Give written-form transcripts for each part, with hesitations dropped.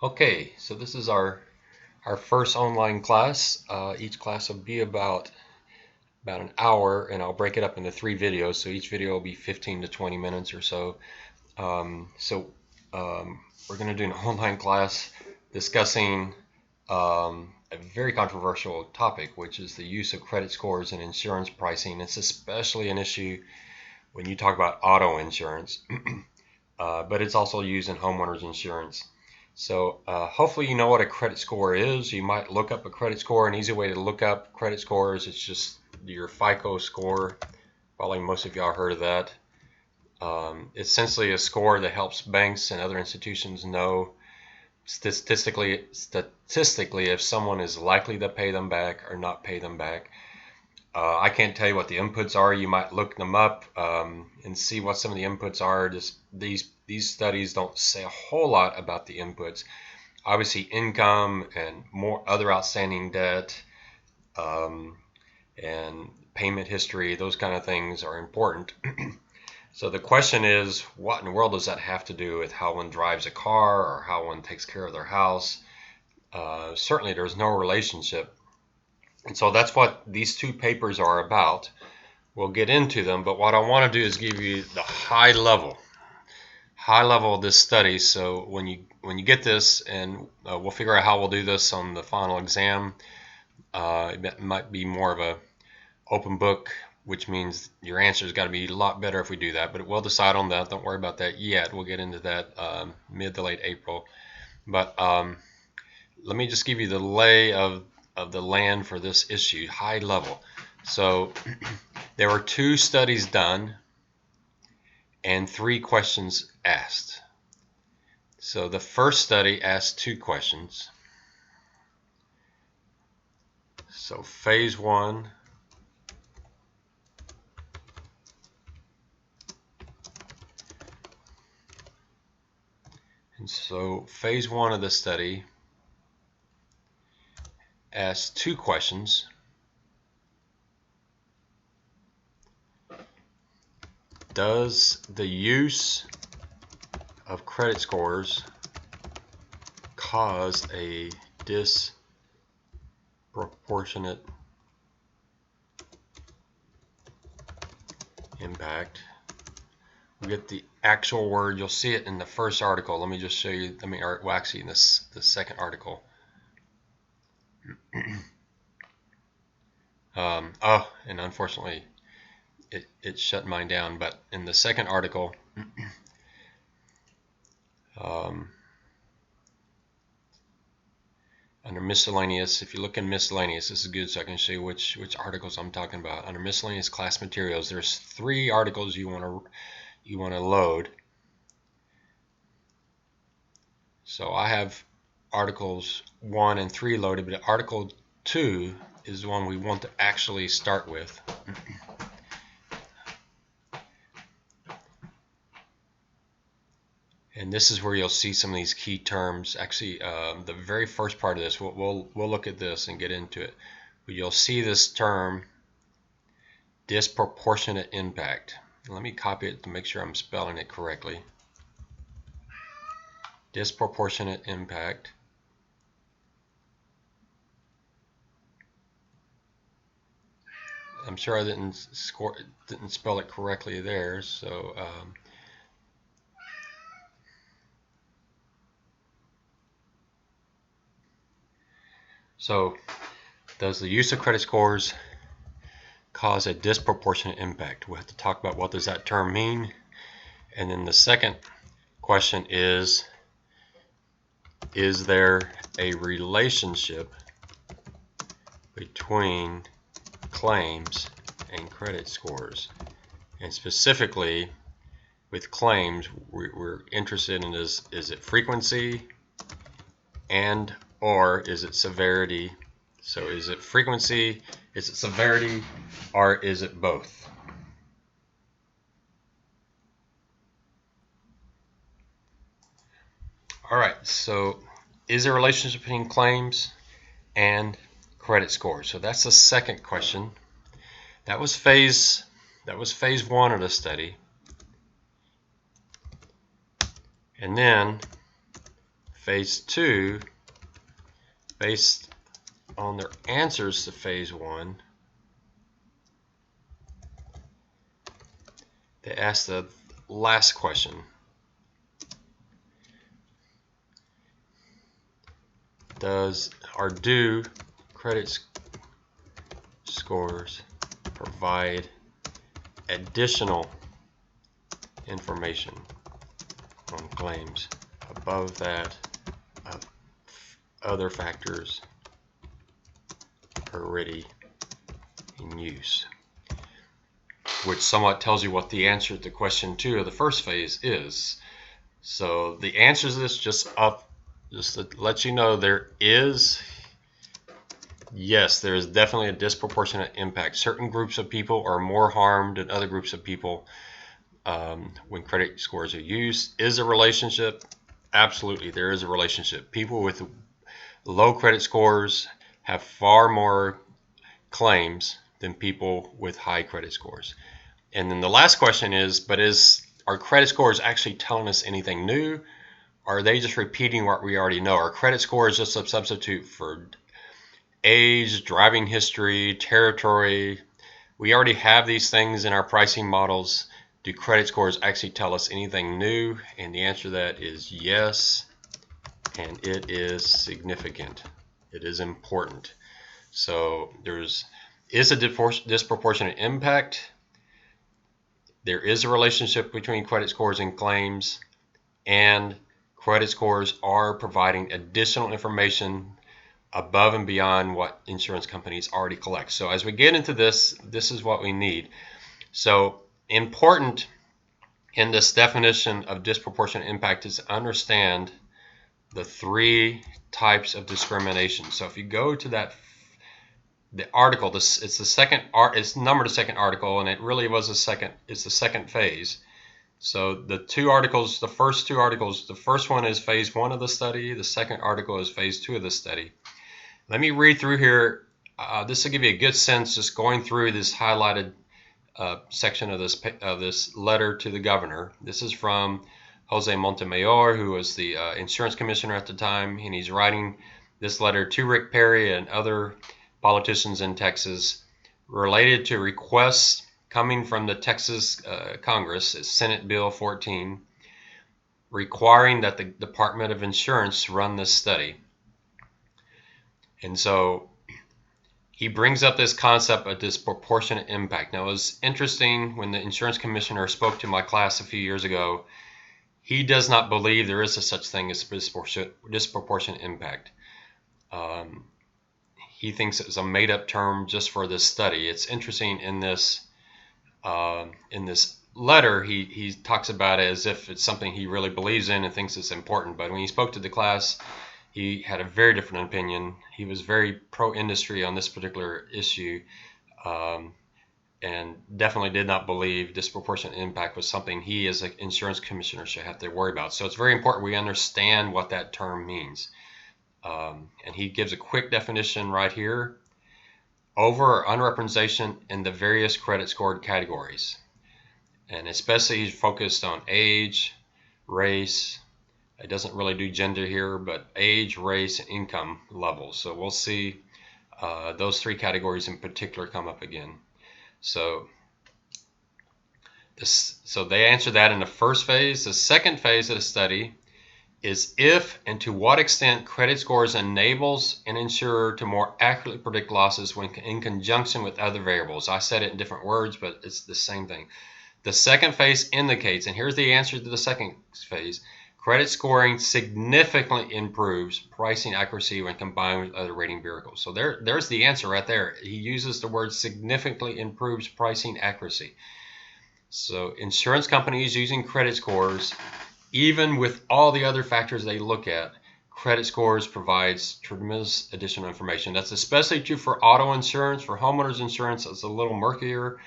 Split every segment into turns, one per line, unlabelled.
Okay, so this is our first online class. Each class will be about an hour, and I'll break it up into 3 videos. So each video will be 15 to 20 minutes or so. We're going to do an online class discussing a very controversial topic, which is the use of credit scores in insurance pricing. It's especially an issue when you talk about auto insurance, but it's also used in homeowners insurance. So hopefully you know what a credit score is. You might look up a credit score. An easy way to look up credit scores, it's just your FICO score. Probably most of y'all heard of that. It's essentially a score that helps banks and other institutions know statistically if someone is likely to pay them back or not pay them back. I can't tell you what the inputs are. You might look them up and see what some of the inputs are. These studies don't say a whole lot about the inputs. Obviously, income and more other outstanding debt and payment history, those kind of things are important. So the question is, what in the world does that have to do with how one drives a car or how one takes care of their house? Certainly, there's no relationship. And so that's what these 2 papers are about. We'll get into them, but what I want to do is give you the high level of this study. So when you get this, and we'll figure out how we'll do this on the final exam. It might be more of a open book, which means your answer's got to be a lot better if we do that. But we'll decide on that. Don't worry about that yet. We'll get into that mid to late April. But let me just give you the lay of the land for this issue, high level. So there were 2 studies done and 3 questions asked. So the first study asked 2 questions. So phase 1 and so phase 1 of the study asked 2 questions. Does the use of credit scores cause a disproportionate impact? We get the actual word. You'll see it in the first article. Let me just show you. Well, actually, in the second article. And unfortunately, it shut mine down. But in the second article, under miscellaneous, if you look in miscellaneous, this is good so I can show you which articles I'm talking about. Under miscellaneous class materials, there's 3 articles you want to load. So I have articles 1 and 3 loaded, but article 2 is the one we want to actually start with. And this is where you'll see some of these key terms. Actually, the very first part of this, we'll look at this and get into it. But you'll see this term, disproportionate impact. Let me copy it to make sure I'm spelling it correctly. Disproportionate impact. I'm sure I didn't spell it correctly there, so does the use of credit scores cause a disproportionate impact? We'll have to talk about what does that term mean. And then the second question is there a relationship between claims and credit scores? And specifically with claims, we're interested in is it frequency and or is it severity? So is it frequency, is it severity, or is it both? All right, so is there a relationship between claims and credit scores? So that's the second question. That was phase 1 of the study. And then Phase 2, based on their answers to Phase 1, they asked the last question. Do credit scores provide additional information on claims above that of other factors already in use? Which somewhat tells you what the answer to question 2 of the first phase is. So the answer to this, just to let you know, there is definitely a disproportionate impact. Certain groups of people are more harmed than other groups of people when credit scores are used. Is a relationship? Absolutely, there is a relationship. People with low credit scores have far more claims than people with high credit scores. And then the last question is, are credit scores actually telling us anything new? Or are they just repeating what we already know? Are credit scores just a substitute for age, driving history, territory? We already have these things in our pricing models. Do credit scores actually tell us anything new? And the answer to that is yes, and it is significant. It is important. So there is a disproportionate impact. There is a relationship between credit scores and claims, and credit scores are providing additional information above and beyond what insurance companies already collect. So as we get into this is what we need. So important in this definition of disproportionate impact is to understand the 3 types of discrimination. So if you go to the article, it's numbered the second article, and it really was it's the second phase. So the first 2 articles, the first one is phase 1 of the study, the second article is phase 2 of the study. Let me read through here. This will give you a good sense, just going through this highlighted section of this letter to the governor. This is from Jose Montemayor, who was the insurance commissioner at the time, and he's writing this letter to Rick Perry and other politicians in Texas related to requests coming from the Texas Congress, Senate Bill 14, requiring that the Department of Insurance run this study. And so he brings up this concept of disproportionate impact. Now, it was interesting when the insurance commissioner spoke to my class a few years ago. He does not believe there is a such thing as disproportionate impact. He thinks it was a made-up term just for this study. It's interesting in this letter, he talks about it as if it's something he really believes in and thinks it's important. But when he spoke to the class, he had a very different opinion. He was very pro-industry on this particular issue, and definitely did not believe disproportionate impact was something he as an insurance commissioner should have to worry about. So it's very important we understand what that term means. And he gives a quick definition right here. Over or underrepresentation in the various credit scored categories. And especially he's focused on age, race. It doesn't really do gender here, but age, race, and income levels. So we'll see those 3 categories in particular come up again. So they answer that in the first phase. The second phase of the study is if and to what extent credit scores enables an insurer to more accurately predict losses when in conjunction with other variables. I said it in different words, but it's the same thing. The second phase indicates, and here's the answer to the second phase, credit scoring significantly improves pricing accuracy when combined with other rating variables. So there's the answer right there. He uses the word significantly improves pricing accuracy. So insurance companies using credit scores, even with all the other factors they look at, credit scores provides tremendous additional information. That's especially true for auto insurance. For homeowners insurance, it's a little murkier.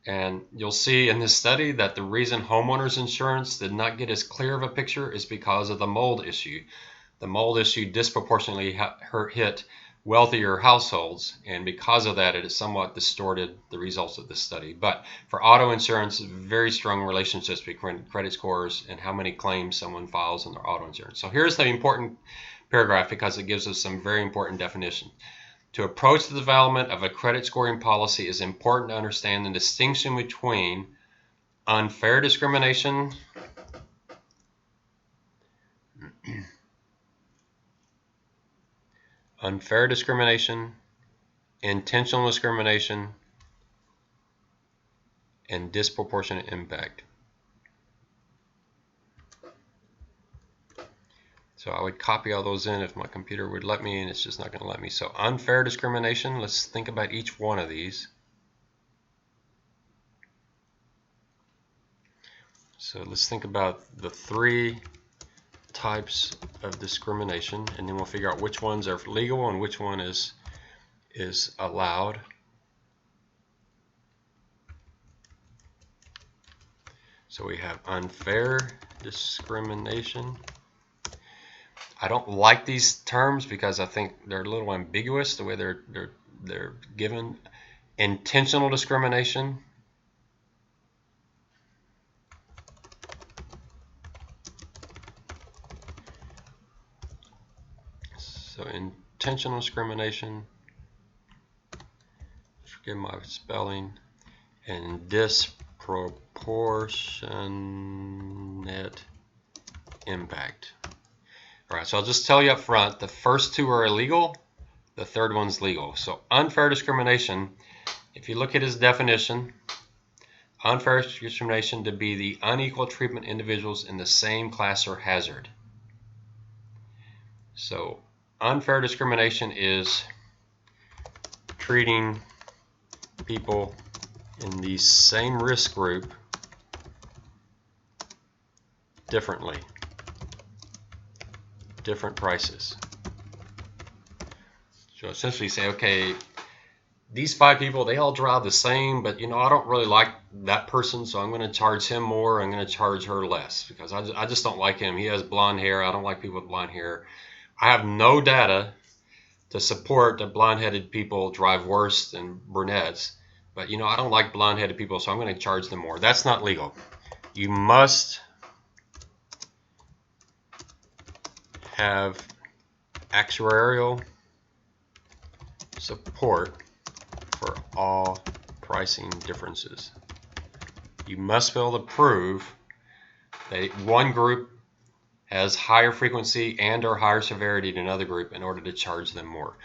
And you'll see in this study that the reason homeowners insurance did not get as clear of a picture is because of the mold issue. The mold issue disproportionately hit wealthier households, and because of that, it has somewhat distorted the results of this study. But for auto insurance, very strong relationships between credit scores and how many claims someone files on their auto insurance. So here's the important paragraph because it gives us some very important definition. To approach the development of a credit scoring policy is important to understand the distinction between unfair discrimination unfair discrimination, intentional discrimination, and disproportionate impact. So I would copy all those in if my computer would let me, and it's just not going to let me. So unfair discrimination, let's think about each one of these. So let's think about the three types of discrimination, and then we'll figure out which ones are legal and which one is allowed. So we have unfair discrimination. I don't like these terms because I think they're a little ambiguous the way they're given. Intentional discrimination. So intentional discrimination, forgive my spelling, and disproportionate impact. All right, so I'll just tell you up front, the first two are illegal, the third one's legal. So unfair discrimination, if you look at his definition, unfair discrimination to be the unequal treatment of individuals in the same class or hazard. So unfair discrimination is treating people in the same risk group differently, different prices. So essentially say, okay, these 5 people, they all drive the same, but I don't really like that person, so I'm going to charge him more, I'm going to charge her less because I just don't like him. He has blonde hair, I don't like people with blonde hair. I have no data to support that blonde-headed people drive worse than brunettes, but I don't like blonde-headed people, so I'm going to charge them more. That's not legal. You must have actuarial support for all pricing differences. You must be able to prove that one group has higher frequency and or higher severity than another group in order to charge them more.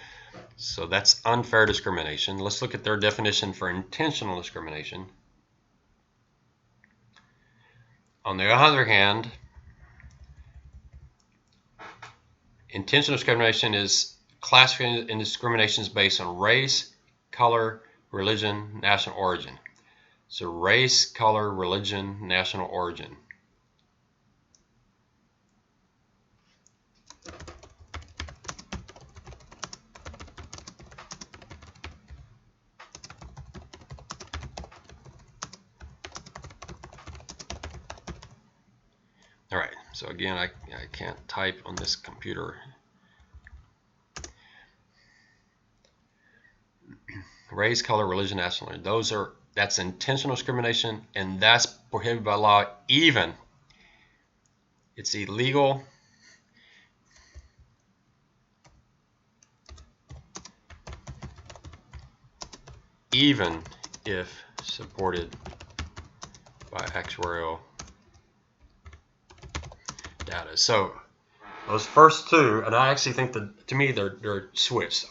So that's unfair discrimination. Let's look at their definition for intentional discrimination. On the other hand, intentional discrimination is classification and discriminations based on race, color, religion, national origin. So race, color, religion, national origin. All right, so again, I can't type on this computer. Race, color, religion, national origin. That's intentional discrimination, and that's prohibited by law. It's illegal even if supported by actuarial data. So those first two, and I actually think that to me they're switched.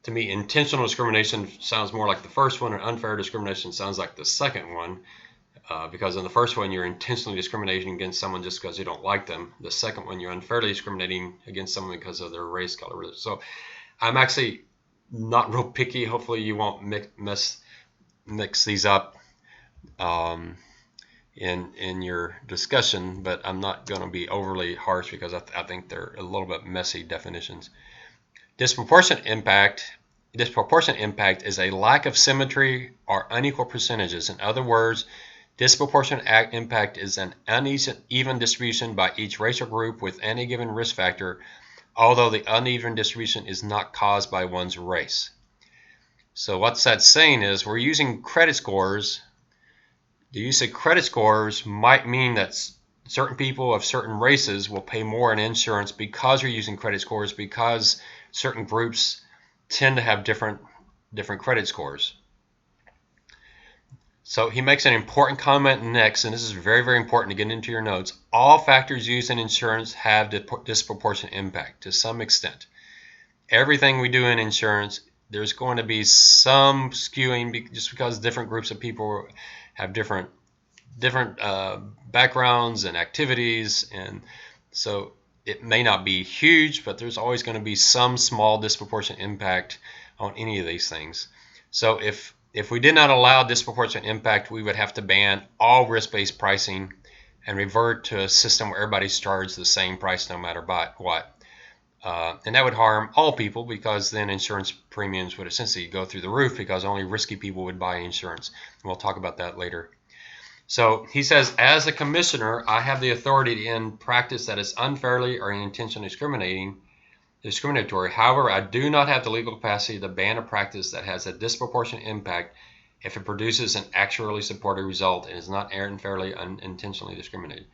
To me, intentional discrimination sounds more like the first one, and unfair discrimination sounds like the second one, because in the first one you're intentionally discriminating against someone just because you don't like them. The second one you're unfairly discriminating against someone because of their race, color, religion. So I'm actually not real picky. Hopefully you won't mix these up in your discussion, but I'm not going to be overly harsh because I think they're a little bit messy definitions. Disproportionate impact is a lack of symmetry or unequal percentages. In other words, disproportionate impact is an uneven distribution by each racial group with any given risk factor although the uneven distribution is not caused by one's race. So what's that saying is we're using credit scores. The use of credit scores might mean that certain people of certain races will pay more in insurance because we're using credit scores, because certain groups tend to have different credit scores. So he makes an important comment next, and this is very, very important to get into your notes. All factors used in insurance have disproportionate impact to some extent. Everything we do in insurance, there's going to be some skewing just because different groups of people have different backgrounds and activities, and so it may not be huge, but there's always going to be some small disproportionate impact on any of these things. So if we did not allow disproportionate impact, we would have to ban all risk-based pricing and revert to a system where everybody's charged the same price no matter what. And that would harm all people, because then insurance premiums would essentially go through the roof because only risky people would buy insurance. And we'll talk about that later. So he says, as a commissioner, I have the authority to end practice that is unfairly or intentionally discriminatory. However, I do not have the legal capacity to ban a practice that has a disproportionate impact if it produces an actuarially supported result and is not unfairly unintentionally discriminated.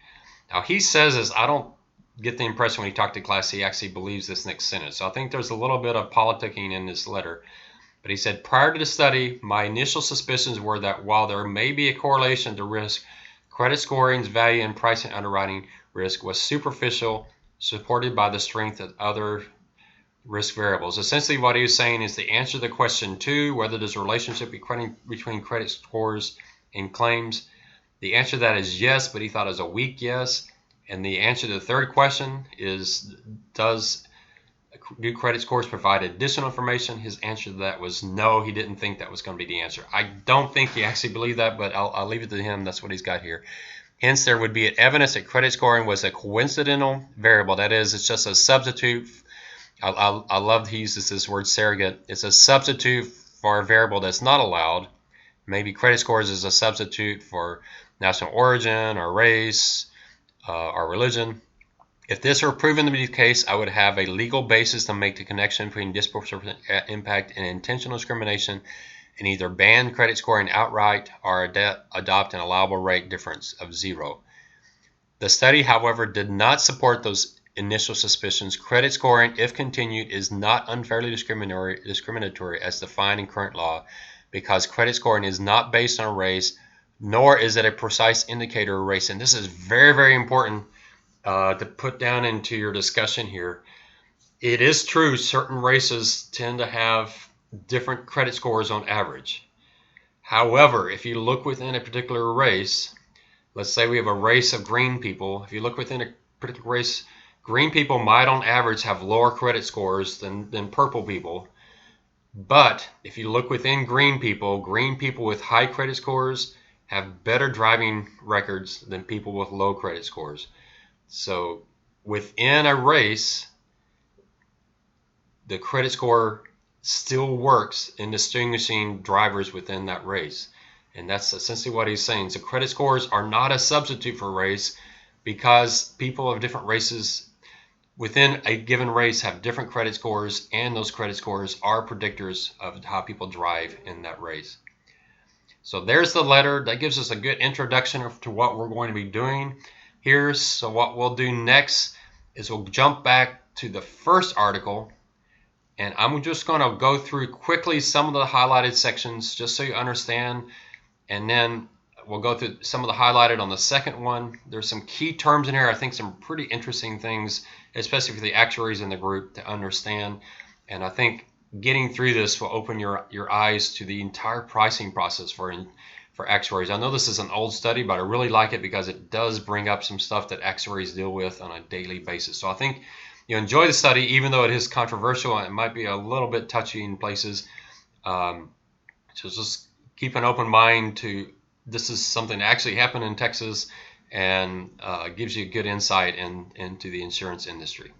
Now he says this, I don't get the impression when he talked to class he actually believes this next sentence. So I think there's a little bit of politicking in this letter. But he said, prior to the study, my initial suspicions were that while there may be a correlation to risk, credit scoring's value in pricing underwriting risk was superficial, supported by the strength of other risk variables. Essentially what he was saying is the answer to the question 2, whether there's a relationship between credit scores and claims, the answer to that is yes, but he thought it was a weak yes. And the answer to the third question is, do credit scores provide additional information? His answer to that was no. He didn't think that was going to be the answer. I don't think he actually believed that, but I'll leave it to him. That's what he's got here. Hence, there would be evidence that credit scoring was a coincidental variable. That is, it's just a substitute. I love he uses this word surrogate. It's a substitute for a variable that's not allowed. Maybe credit scores is a substitute for national origin or race or religion. If this were proven to be the case, I would have a legal basis to make the connection between disproportionate impact and intentional discrimination and either ban credit scoring outright or adopt an allowable rate difference of 0. The study, however, did not support those initial suspicions. Credit scoring, if continued, is not unfairly discriminatory as defined in current law, because credit scoring is not based on race, nor is it a precise indicator of race. And this is very, very important to put down into your discussion here. It is true certain races tend to have different credit scores on average. However, if you look within a particular race, let's say we have a race of green people. If you look within a particular race, green people might on average have lower credit scores than purple people. But if you look within green people with high credit scores have better driving records than people with low credit scores. So within a race, the credit score still works in distinguishing drivers within that race. And that's essentially what he's saying. So credit scores are not a substitute for race, because people of different races within a given race have different credit scores, and those credit scores are predictors of how people drive in that race. So there's the letter. That gives us a good introduction to what we're going to be doing here. So what we'll do next is we'll jump back to the first article, and I'm just going to go through quickly some of the highlighted sections just so you understand, and then we'll go through some of the highlighted on the second one. There's some key terms in here, I think some pretty interesting things, especially for the actuaries in the group to understand, and I think getting through this will open your eyes to the entire pricing process for actuaries. I know this is an old study, but I really like it because it does bring up some stuff that actuaries deal with on a daily basis. So I think you'll enjoy the study, even though it is controversial and it might be a little bit touchy in places. So just keep an open mind to this is something that actually happened in Texas, and gives you a good insight into the insurance industry.